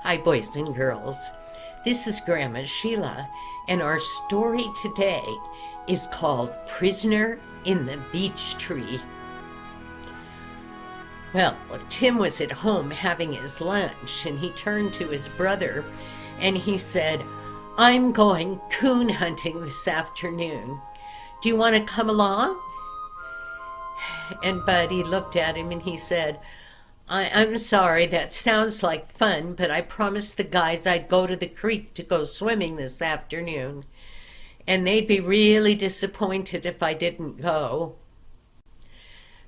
Hi, boys and girls. This is Grandma Sheilla, and our story today is called Prisoner in the Beech Tree. Well, Tim was at home having his lunch, and he turned to his brother and he said, "I'm going coon hunting this afternoon. Do you want to come along?" And Buddy looked at him and he said, I'm sorry, that sounds like fun, but I promised the guys I'd go to the creek to go swimming this afternoon, and they'd be really disappointed if I didn't go.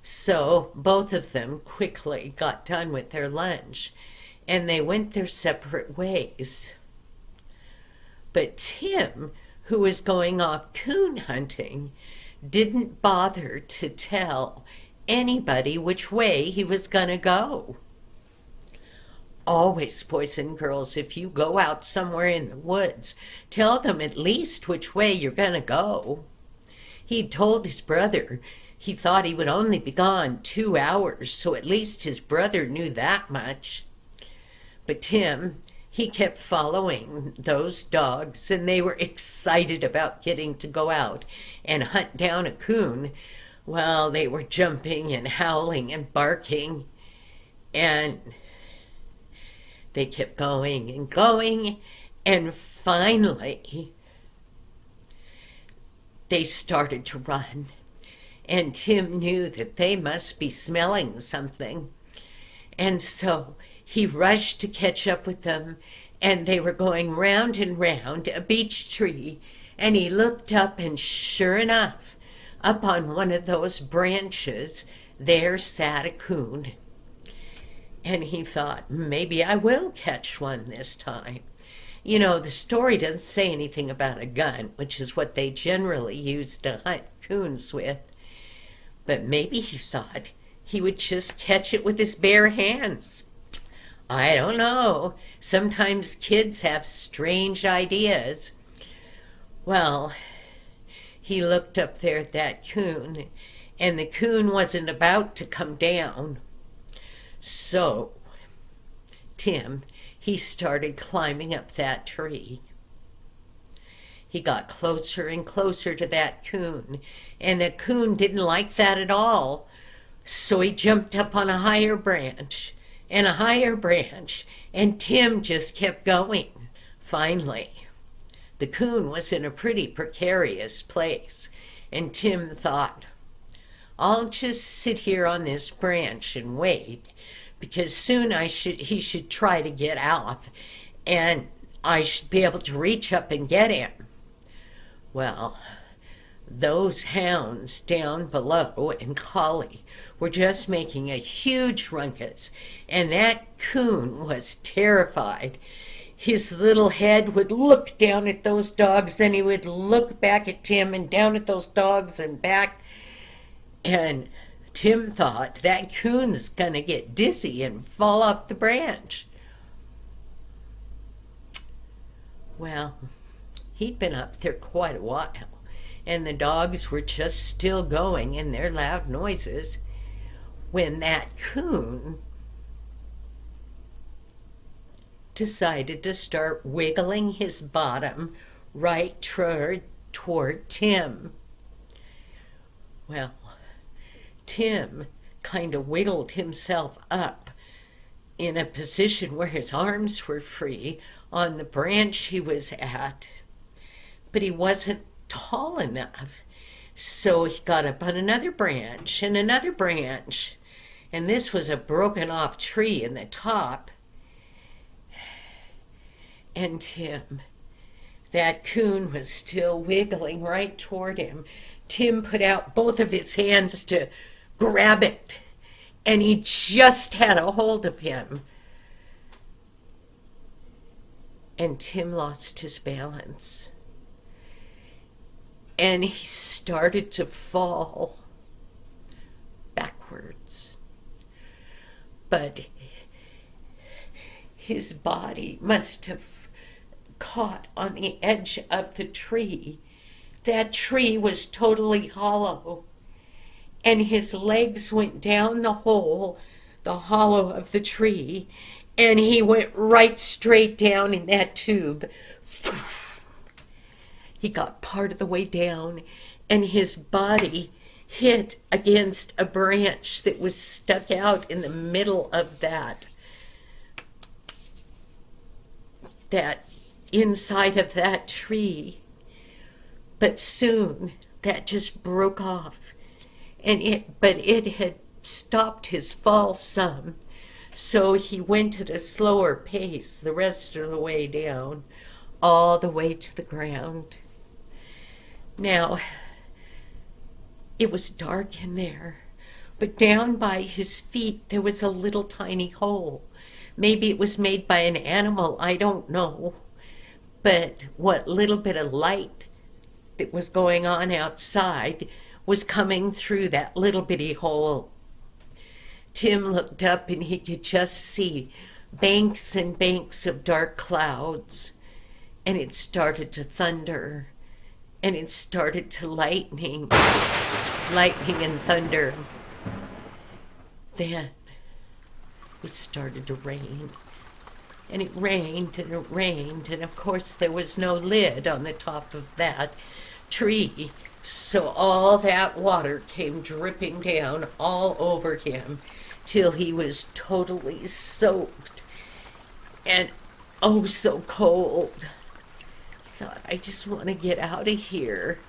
So both of them quickly got done with their lunch, and they went their separate ways. But Tim, who was going off coon hunting, didn't bother to tell anybody which way he was going to go. Always, boys and girls, if you go out somewhere in the woods, tell them at least which way you're going to go. He'd told his brother he thought he would only be gone 2 hours, so at least his brother knew that much. But Tim, he kept following those dogs, and they were excited about getting to go out and hunt down a coon. Well, they were jumping and howling and barking, and they kept going and going, and finally they started to run, and Tim knew that they must be smelling something, and so he rushed to catch up with them, and they were going round and round a beech tree, and he looked up, and sure enough, up on one of those branches, there sat a coon. And he thought, maybe I will catch one this time. You know, the story doesn't say anything about a gun, which is what they generally use to hunt coons with. But maybe he thought he would just catch it with his bare hands. I don't know. Sometimes kids have strange ideas. Well, he looked up there at that coon, and the coon wasn't about to come down. So Tim, he started climbing up that tree. He got closer and closer to that coon, and the coon didn't like that at all. So he jumped up on a higher branch and a higher branch, and Tim just kept going. Finally, the coon was in a pretty precarious place, and Tim thought, I'll just sit here on this branch and wait, because soon he should try to get off, and I should be able to reach up and get him. Well, those hounds down below and Collie were just making a huge ruckus, and that coon was terrified. His little head would look down at those dogs, then he would look back at Tim and down at those dogs and back. And Tim thought that coon's gonna get dizzy and fall off the branch. Well, he'd been up there quite a while, and the dogs were just still going in their loud noises when that coon decided to start wiggling his bottom right toward Tim. Well, Tim kind of wiggled himself up in a position where his arms were free on the branch he was at, but he wasn't tall enough. So he got up on another branch and another branch, and this was a broken off tree in the top. And Tim, that coon was still wiggling right toward him. Tim put out both of his hands to grab it, and he just had a hold of him. And Tim lost his balance, and he started to fall backwards. But his body must have caught on the edge of the tree. That tree was totally hollow, and his legs went down the hollow of the tree, and he went right straight down in that tube. He got part of the way down, and his body hit against a branch that was stuck out in the middle of that inside of that tree. But soon that just broke off, but it had stopped his fall some, so he went at a slower pace the rest of the way down, all the way to the ground. Now, it was dark in there, but down by his feet there was a little tiny hole. Maybe it was made by an animal, I don't know. But what little bit of light that was going on outside was coming through that little bitty hole. Tim looked up and he could just see banks and banks of dark clouds, and it started to thunder, and it started to lightning and thunder. Then it started to rain, and it rained and it rained, and of course there was no lid on the top of that tree, so all that water came dripping down all over him till he was totally soaked and oh so cold. I thought, I just want to get out of here,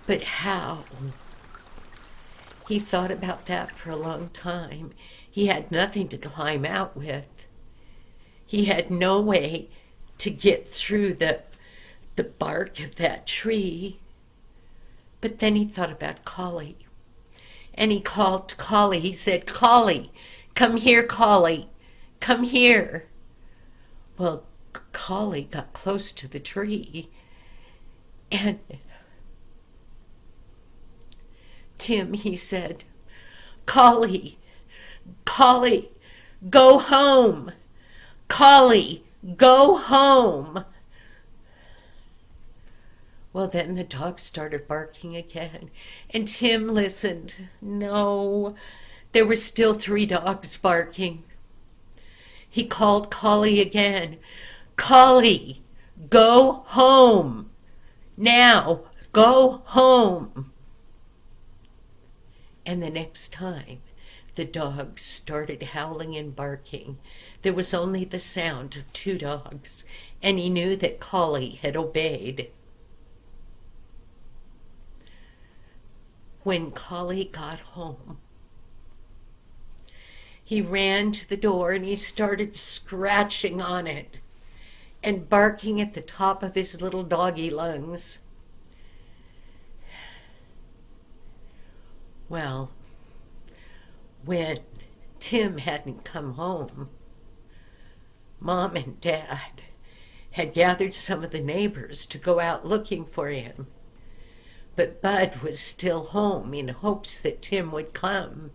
but how? He thought about that for a long time. He had nothing to climb out with. He had no way to get through the bark of that tree. But then he thought about Collie. And he called to Collie. He said, "Collie, come here, Collie, come here." Well, Collie got close to the tree, and Tim, he said, "Collie, Collie, go home. Collie, go home." Well, then the dog started barking again, and Tim listened. No, there were still 3 dogs barking. He called Collie again. "Collie, go home. Now, go home." And the next time, the dogs started howling and barking. There was only the sound of 2 dogs, and he knew that Collie had obeyed. When Collie got home, he ran to the door and he started scratching on it and barking at the top of his little doggy lungs. Well, when Tim hadn't come home, Mom and Dad had gathered some of the neighbors to go out looking for him. But Bud was still home in hopes that Tim would come.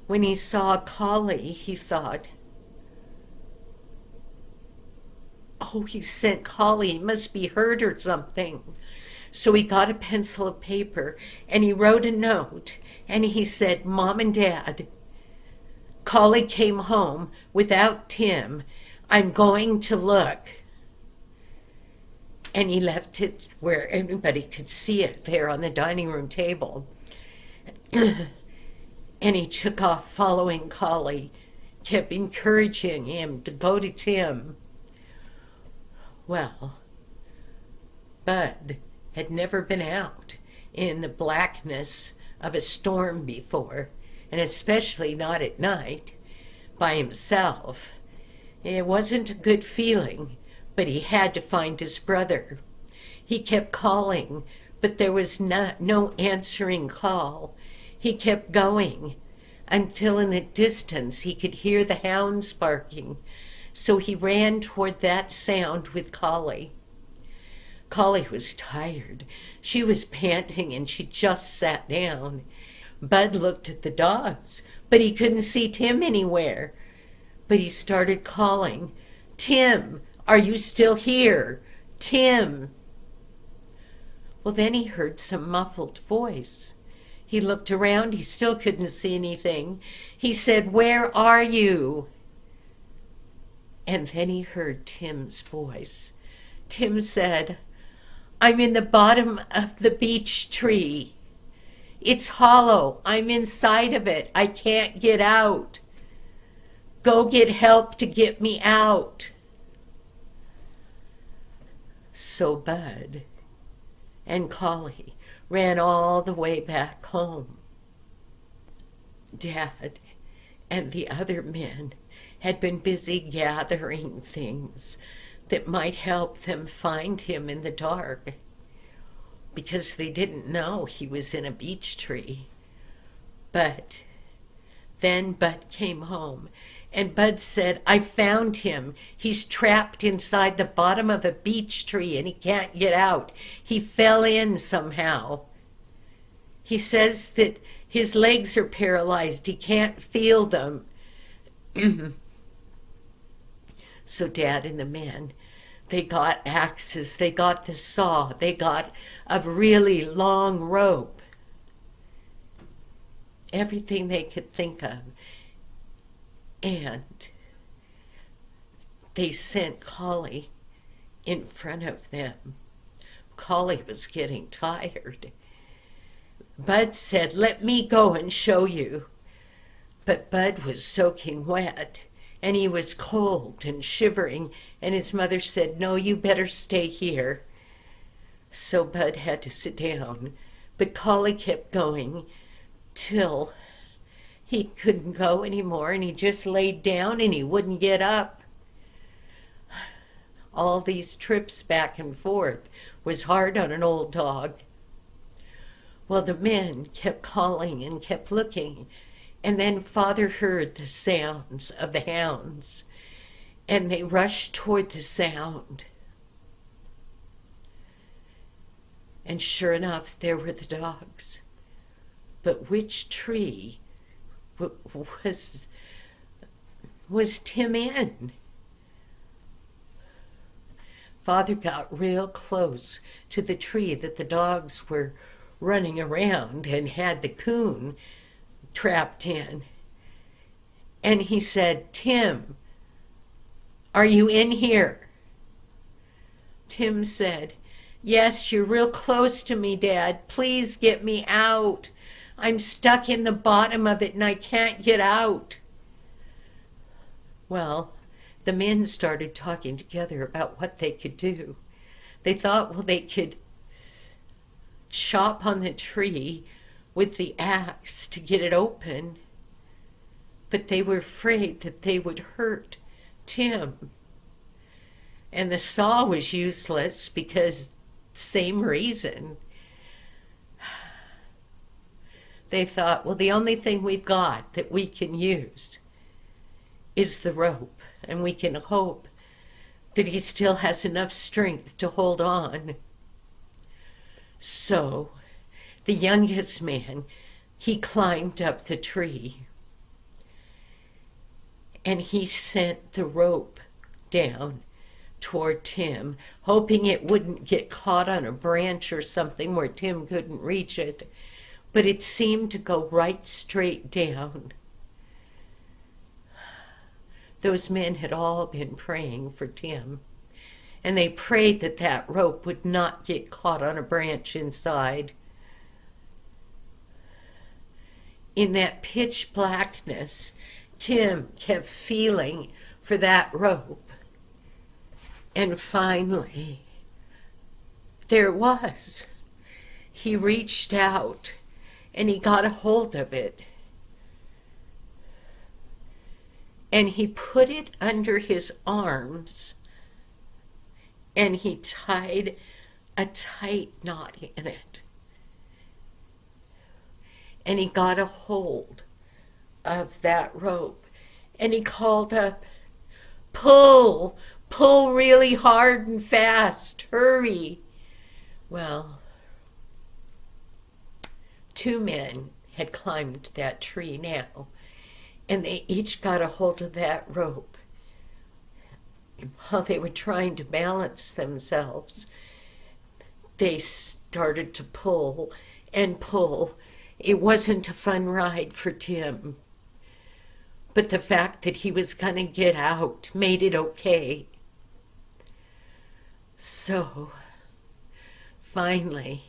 When he saw Collie, he thought, "Oh, he sent Collie, he must be hurt or something." So he got a pencil and paper and he wrote a note and he said, "Mom and Dad, Collie came home without Tim. I'm going to look." And he left it where everybody could see it there on the dining room table. And he took off following Collie, kept encouraging him to go to Tim. Well, Bud had never been out in the blackness of a storm before, and especially not at night, by himself. It wasn't a good feeling, but he had to find his brother. He kept calling, but there was no answering call. He kept going until in the distance he could hear the hounds barking, so he ran toward that sound with Collie. Collie was tired. She was panting and she just sat down. Bud looked at the dogs, but he couldn't see Tim anywhere. But he started calling, "Tim, are you still here? Tim." Well, then he heard some muffled voice. He looked around. He still couldn't see anything. He said, "Where are you?" And then he heard Tim's voice. Tim said, "I'm in the bottom of the beech tree. It's hollow. I'm inside of it. I can't get out. Go get help to get me out." So Bud and Collie ran all the way back home. Dad and the other men had been busy gathering things that might help them find him in the dark, because they didn't know he was in a beech tree. But then Bud came home, and Bud said, "I found him. He's trapped inside the bottom of a beech tree and he can't get out. He fell in somehow. He says that his legs are paralyzed. He can't feel them." So Dad and the men, they got axes, they got the saw, they got a really long rope, everything they could think of. And they sent Collie in front of them. Collie was getting tired. Bud said, "Let me go and show you." But Bud was soaking wet, and he was cold and shivering, and his mother said, "No, you better stay here." So Bud had to sit down, but Collie kept going till he couldn't go anymore, and he just laid down and he wouldn't get up. All these trips back and forth was hard on an old dog. Well, the men kept calling and kept looking, and then Father heard the sounds of the hounds, and they rushed toward the sound. And sure enough, there were the dogs. But which tree was Tim in? Father got real close to the tree that the dogs were running around and had the coon trapped in. And he said, "Tim, are you in here?" Tim said, "Yes, you're real close to me, Dad. Please get me out. I'm stuck in the bottom of it and I can't get out." Well, the men started talking together about what they could do. They thought, well, they could chop on the tree with the axe to get it open, but they were afraid that they would hurt Tim. And the saw was useless because same reason. They thought, well, the only thing we've got that we can use is the rope, and we can hope that he still has enough strength to hold on. So the youngest man, he climbed up the tree, and he sent the rope down toward Tim, hoping it wouldn't get caught on a branch or something where Tim couldn't reach it. But it seemed to go right straight down. Those men had all been praying for Tim, and they prayed that that rope would not get caught on a branch inside. In that pitch blackness, Tim kept feeling for that rope. And finally, there it was. He reached out and he got a hold of it. And he put it under his arms and he tied a tight knot in it. And he got a hold of that rope and he called up, "Pull, pull really hard and fast, hurry." Well, 2 men had climbed that tree now, and they each got a hold of that rope. While they were trying to balance themselves, they started to pull and pull, It wasn't a fun ride for Tim, but the fact that he was going to get out made it okay. So, finally,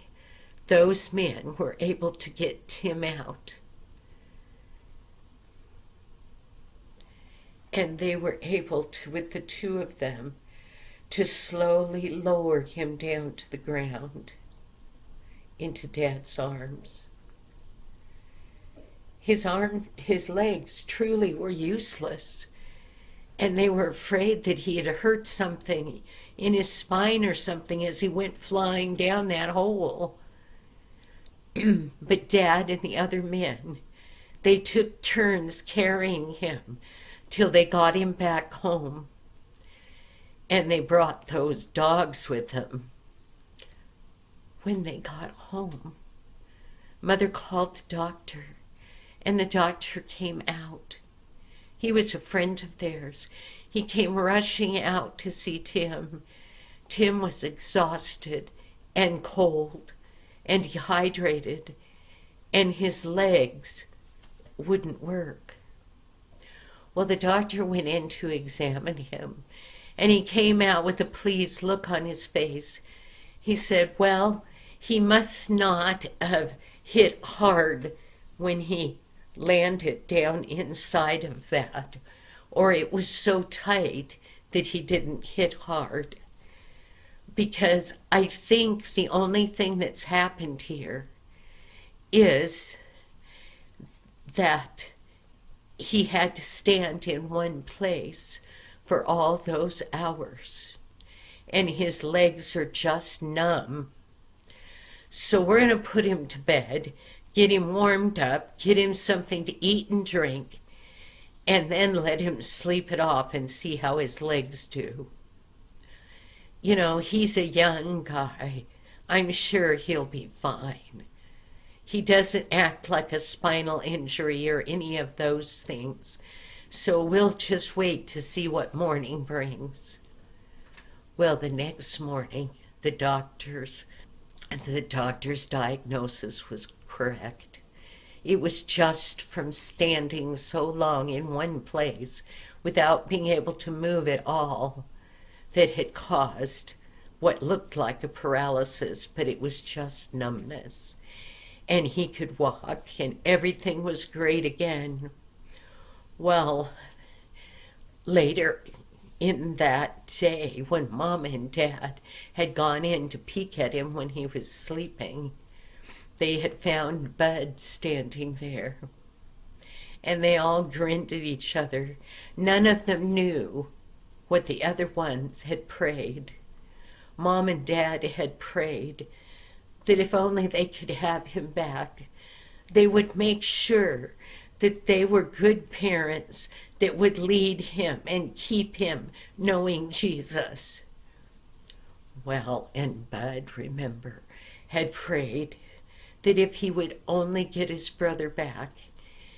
those men were able to get Tim out. And they were able to, with the two of them, to slowly lower him down to the ground, into Dad's arms. His legs truly were useless, and they were afraid that he had hurt something in his spine or something as he went flying down that hole. But Dad and the other men, they took turns carrying him till they got him back home. And they brought those dogs with them. When they got home, Mother called the doctor, and the doctor came out. He was a friend of theirs. He came rushing out to see Tim. Tim was exhausted and cold and dehydrated, and his legs wouldn't work. Well, the doctor went in to examine him, and he came out with a pleased look on his face. He said, well, he must not have hit hard when he landed down inside of that, or it was so tight that he didn't hit hard. Because I think the only thing that's happened here is that he had to stand in one place for all those hours, and his legs are just numb. So we're going to put him to bed, get him warmed up, get him something to eat and drink, and then let him sleep it off and see how his legs do. You know, he's a young guy. I'm sure he'll be fine. He doesn't act like a spinal injury or any of those things. So we'll just wait to see what morning brings. Well, the next morning, the doctor's diagnosis was correct. It was just from standing so long in one place without being able to move at all that had caused what looked like a paralysis, but it was just numbness. And he could walk, and everything was great again. Well, later in that day, when Mom and Dad had gone in to peek at him when he was sleeping, they had found Bud standing there. And they all grinned at each other. None of them knew what the other ones had prayed. Mom and Dad had prayed that if only they could have him back, they would make sure that they were good parents that would lead him and keep him knowing Jesus. Well, and Bud, remember, had prayed that if he would only get his brother back,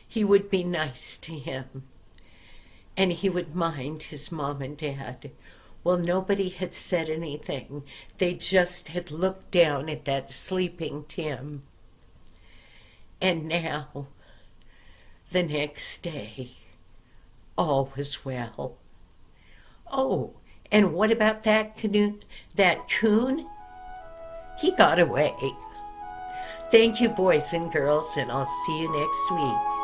he would be nice to him, and he would mind his mom and dad. Well, nobody had said anything. They just had looked down at that sleeping Tim. And now, the next day, all was well. Oh, and what about that coon? He got away. Thank you, boys and girls, and I'll see you next week.